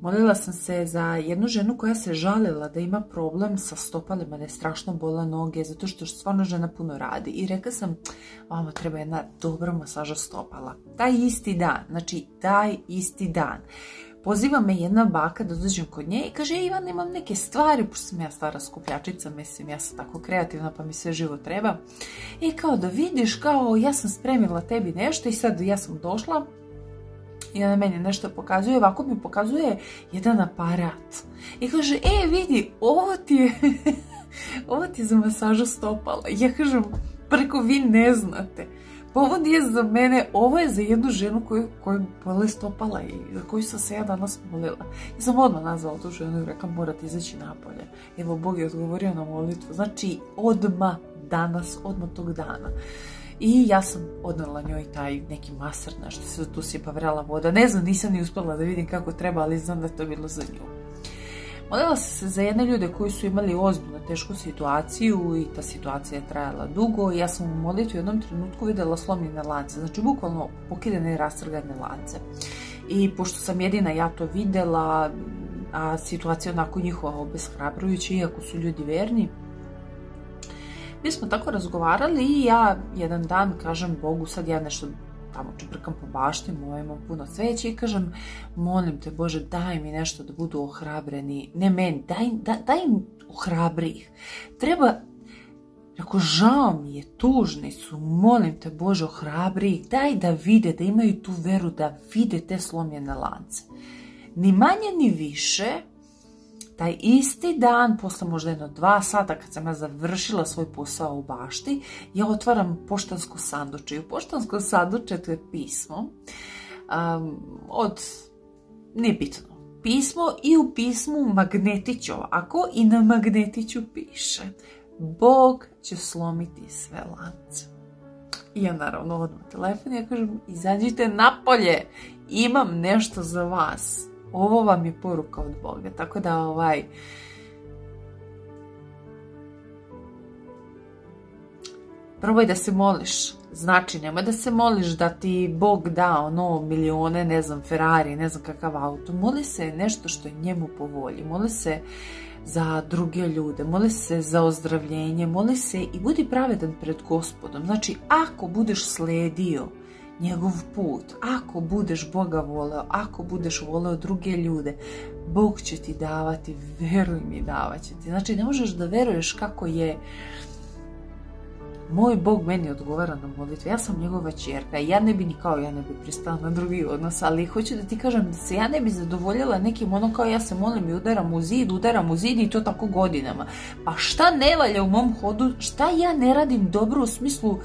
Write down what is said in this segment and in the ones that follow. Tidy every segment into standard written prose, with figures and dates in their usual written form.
Molila sam se za jednu ženu koja se žalila da ima problem sa stopalima, da je strašno bola noge, zato što stvarno žena puno radi. I rekla sam, vama treba jedna dobra masaža stopala. Taj isti dan, znači taj isti dan. Poziva me jedna baka da dođem kod nje i kaže, Ivan, imam neke stvari, pošto sam ja stara skupljačica, mislim, ja sam tako kreativna pa mi sve živo treba. I kao da vidiš, kao ja sam spremila tebi nešto i sad ja sam došla i ona meni nešto pokazuje, ovako mi pokazuje jedan aparat. I kaže, vidi, ovo ti je za masažu stopala. Ja kažem, preko vi ne znate. Pa ovo nije za mene, ovo je za jednu ženu koju bole stopala i za koju sam se ja danas molila. Ja sam odmah nazvala tu ženu i rekla, morate izaći napolje. Evo, Bog je odgovorio na molitvu. Znači, odmah danas, odmah tog dana. I ja sam odnala njoj taj neki maser, nešto se tu sipa vrela voda. Ne znam, nisam ni uspjela da vidim kako treba, ali znam da je to bilo za nju. Molila sam se za jedne ljude koji su imali ozbiljno tešku situaciju i ta situacija je trajala dugo. Ja sam u molitvi u jednom trenutku vidjela slomljene lance, znači bukvalno pokidane i rastrgane lance. I pošto sam jedina ja to vidjela, a situacija onako njihova obeshrabrujuća, iako su ljudi verni, mi smo tako razgovarali i ja jedan dan kažem Bogu, sad ja nešto tamo čeprkam po bašti, imam puno cveće i kažem, molim te Bože, daj mi nešto da budu ohrabreni, ne meni, daj im ohrabri ih. Treba, ako žao mi je, tužni su, molim te Bože, ohrabri ih, daj da vide, da imaju tu veru, da vide te slomljene lance. Ni manje ni više, taj isti dan, posle možda 2 sata kad sam ja završila svoj posao u bašti, ja otvaram poštansko sanduče. I u poštanskom sanduče to je pismo nije bitno, pismo i u pismu magnetić ovako i na magnetiću piše, Bog će slomiti sve lance. I ja naravno odmah telefon i ja kažem, izađite napolje, imam nešto za vas. Ovo vam je poruka od Boga, tako da probaj da se moliš, znači nemoj da se moliš da ti Bog da milijone, ne znam, Ferrari, ne znam kakav auto, moli se nešto što je njemu po volji, moli se za druge ljude, moli se za ozdravljenje, moli se i budi pravedan pred Gospodom, znači ako budeš sledio njegov put, ako budeš Boga voleo, ako budeš voleo druge ljude, Bog će ti davati, veruj mi, davat će ti. Znači ne možeš da veruješ kako je moj Bog meni odgovara na molitve. Ja sam njegova ćerka i ja ne bi pristala na drugi odnos, ali hoću da ti kažem da se ja ne bi zadovoljila nekim kao ja se molim i udaram u zid i to tako godinama. Pa šta ne valja u mom hodu, šta ja ne radim dobro u smislu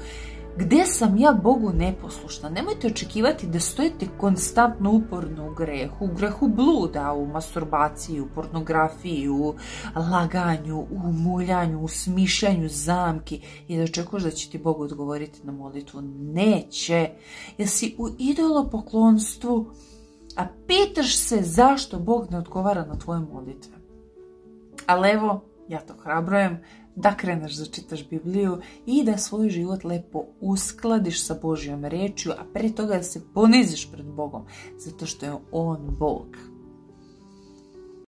gdje sam ja Bogu neposlušna? Nemojte očekivati da stojite konstantno uporno u grehu bluda, u masturbaciji, u pornografiji, u laganju, u muljanju, u smišljanju zamki i da očekuješ da će ti Bog odgovoriti na molitvu. Neće, jer si u idolopoklonstvu, a pitaš se zašto Bog ne odgovara na tvoje molitve. Ali evo, ja to hrabrujem, da kreneš da čitaš Bibliju i da svoj život lepo uskladiš sa Božjom rečju, a pre toga da se poniziš pred Bogom, zato što je On Bog.